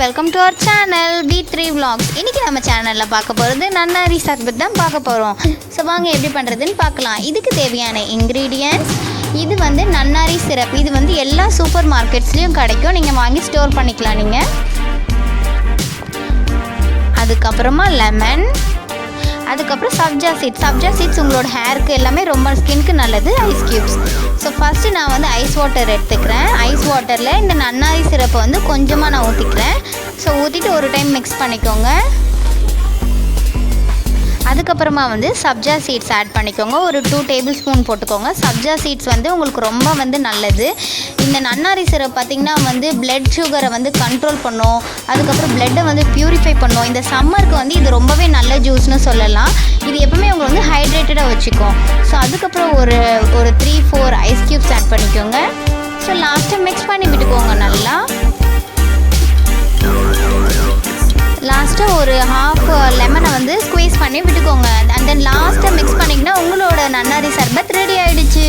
Welcome to our channel B3 vlogs. இன்றைக்கி நம்ம சேனலில் பார்க்க போகிறது நன்னாரி சர்பத் தான் பார்க்க போகிறோம். ஸோ வாங்க எப்படி பண்ணுறதுன்னு பார்க்கலாம். இதுக்கு தேவையான இன்க்ரீடியன்ட்ஸ் இது வந்து நன்னாரி சிரப். இது வந்து எல்லா சூப்பர் மார்க்கெட்ஸ்லேயும் கிடைக்கும், நீங்கள் வாங்கி ஸ்டோர் பண்ணிக்கலாம் நீங்கள். அதுக்கப்புறமா லெமன், அதுக்கப்புறம் சப்ஜா சீட்ஸ் உங்களோட ஹேருக்கு எல்லாமே ரொம்ப ஸ்கின்க்கு நல்லது. Ice cubes. ஸோ ஃபஸ்ட்டு நான் வந்து ஐஸ் வாட்டர் எடுத்துக்கிறேன். ஐஸ் வாட்டரில் இந்த நன்னாரி சிரப்பை வந்து கொஞ்சமாக நான் ஊற்றிக்கிறேன். ஸோ ஊற்றிட்டு ஒரு டைம் மிக்ஸ் பண்ணிக்கோங்க. அதுக்கப்புறமா வந்து சப்ஜா சீட்ஸ் ஆட் பண்ணிக்கோங்க. ஒரு 2 டேபிள் ஸ்பூன் போட்டுக்கோங்க. சப்ஜா சீட்ஸ் வந்து உங்களுக்கு ரொம்ப வந்து நல்லது. இந்த நன்னாரி சிரப் பார்த்திங்கன்னா வந்து பிளட் சுகரை வந்து கண்ட்ரோல் பண்ணும், அதுக்கப்புறம் பிளட்டை வந்து ப்யூரிஃபை பண்ணும். இந்த சம்மருக்கு வந்து இது ரொம்பவே நல்ல ஜூஸ்னு சொல்லலாம். இது எப்பவுமே உங்களை வந்து ஹைட்ரேட்டடாக வச்சுக்கும். ஸோ அதுக்கப்புறம் ஒரு 3-4 ஐஸ் க்யூப்ஸ் ஆட் பண்ணிக்கோங்க. ஸோ லாஸ்ட்டாக மிக்ஸ் பண்ணி விட்டுக்கோங்க. நல்லா லாஸ்ட்டாக ஒரு ½ லெமனை வந்து ஸ்குவீஸ் பண்ணி விட்டுக்கோங்க. அண்ட் தென் லாஸ்ட்டாக மிக்ஸ் பண்ணிங்கன்னா உங்களோட நன்னாரி சர்பத் ரெடி ஆகிடுச்சு.